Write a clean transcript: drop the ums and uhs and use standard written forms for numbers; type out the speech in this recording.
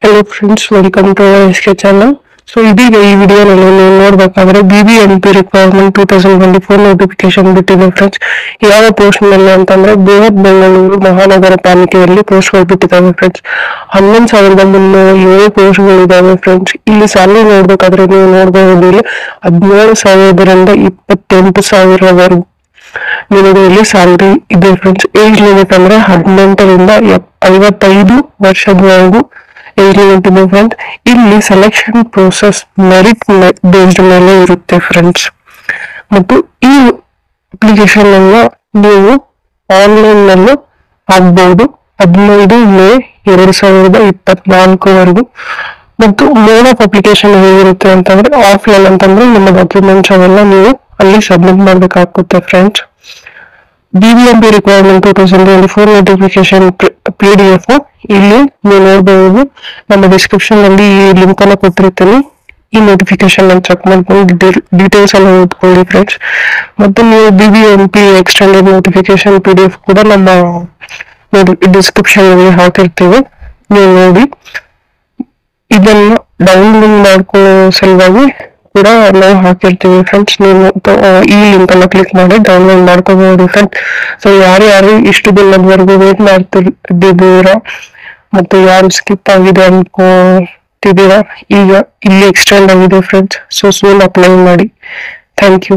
Hello friends, welcome to our SK channel. So ಇದೀಗ ಈ ವಿಡಿಯೋನಲ್ಲಿ ನೀವು ನೋಡಬೇಕಾದ್ರೆ BBMP ರಿಕ್ವೈರ್ಮೆಂಟ್ 2024 ನೋಟಿಫಿಕೇಶನ್ ಬಿಟ್ಟಿದೆ ಫ್ರೆಂಡ್ಸ್. ಯಾವ ಪೋಸ್ಟ್ ನಲ್ಲಿ ಅಂತಂದ್ರೆ ಬೃಹತ್ ಬೆಂಗಳೂರು ಮಹಾನಗರ ಪಾಲಿಕೆಯಲ್ಲಿ ಪೋಸ್ಟ್ಗಳು ಬಿಟ್ಟಿದ್ದಾವೆ ಫ್ರೆಂಡ್ಸ್. 11,307 ಪೋಸ್ಟ್ಗಳಿದ್ದಾವೆ ಫ್ರೆಂಡ್ಸ್. ಇಲ್ಲಿ ಸ್ಯಾಲರಿ ನೋಡ್ಬೇಕಾದ್ರೆ ನೀವು ನೋಡಬಹುದು, ಇಲ್ಲಿ 17,000ರಿಂದ 28,000ವರೆಗೂ ನಿಮಗೆ ಇಲ್ಲಿ ಸ್ಯಾಲರಿ ಇದೆ ಫ್ರೆಂಡ್ಸ್. ಏಜ್ ಲಿಮಿಟ್ ಅಂದ್ರೆ 18ರಿಂದ 55 ವರ್ಷದವರೆಗೂ ಏಜ್ ಲಿಮಿಟ್ ಇದೆ ಫ್ರೆಂಡ್ಸ್. ಇಲ್ಲಿ ಸೆಲೆಕ್ಷನ್ ಪ್ರೋಸೆಸ್ ಮೆರಿಟ್ ಬೇಸ್ಡ್ ಮೇಲೆ ಇರುತ್ತೆ ಫ್ರೆಂಡ್ಸ್. ಮತ್ತು ಈ ಅಪ್ಲಿಕೇಶನ್ ಅನ್ನ ನೀವು ಆನ್ಲೈನ್ ನಲ್ಲೂ ಆಗ್ಬಹುದು 15 ಮೇ 2024ವರೆಗೂ. ಮತ್ತು ಮೋಡ್ ಆಫ್ ಅಪ್ಲಿಕೇಶನ್ ಹೇಗಿರುತ್ತೆ ಅಂತಂದ್ರೆ ಆಫ್ಲೈನ್ ಅಂತಂದ್ರೆ ನಿಮ್ಮ ಡಾಕ್ಯುಮೆಂಟ್ಸ್ ಅವೆಲ್ಲ ನೀವು ಅಲ್ಲಿ ಸಬ್ಮಿಟ್ ಮಾಡ್ಬೇಕಾಗುತ್ತೆ friends. BBMP requirement 2024 notification PDF ಇಲ್ಲಿ ನೀವು ನೋಡಬಹುದು. ನಮ್ಮ ಡಿಸ್ಕ್ರಿಪ್ಷನ್ ನಲ್ಲಿ ಈ ಲಿಂಕ್ ಅನ್ನು ಕೊಟ್ಟಿರ್ತೀನಿ. ಈ ನೋಟಿಫಿಕೇಶನ್ ಅನ್ನು ಚೆಕ್ ಮಾಡ್ಕೊಂಡು ಡೀಟೇಲ್ಸ್ ಎಲ್ಲ ಓದ್ಕೊಳ್ಳಿ ಫ್ರೆಂಡ್ಸ್. ಮತ್ತೆ ನೀವು BBMP ಎಕ್ಸ್ಟೆಂಡೆಡ್ ನೋಟಿಫಿಕೇಶನ್ PDF ಕೂಡ ನಮ್ಮ ಡಿಸ್ಕ್ರಿಪ್ಷನ್ ನಲ್ಲಿ ಹಾಕಿರ್ತೀವಿ, ನೀವು ನೋಡಿ. ಇದನ್ನ ಡೌನ್ಲೋಡ್ ಮಾಡ್ಕೊಳ್ಳೋ ಸಲುವಾಗಿ ಕೂಡ ನಾವು ಹಾಕಿರ್ತೀವಿ ಫ್ರೆಂಡ್ಸ್. ನೀವು ಈ ಲಿಂಕ್ ಅನ್ನ ಕ್ಲಿಕ್ ಮಾಡಿ ಡೌನ್ಲೋಡ್ ಮಾಡ್ಕೋಬಹುದು ಫ್ರೆಂಡ್ಸ್. ಸೊ ಯಾರ್ಯಾರು ಇಷ್ಟು ದಿನದವರೆಗೂ ವೇಟ್ ಮಾಡ್ತಿದ್ದೀರಾ ಮತ್ತು ಯಾರು ಸ್ಕಿಪ್ ಆಗಿದೆ ಅನ್ಕೋತಿದ್ದೀರಾ, ಈಗ ಇಲ್ಲಿ ಎಕ್ಸ್ಟೆಂಡ್ ಆಗಿದೆ ಫ್ರೆಂಡ್ಸ್. ಸೊ ಸೂನ್ ಅಪ್ಲೈ ಮಾಡಿ. Thank you.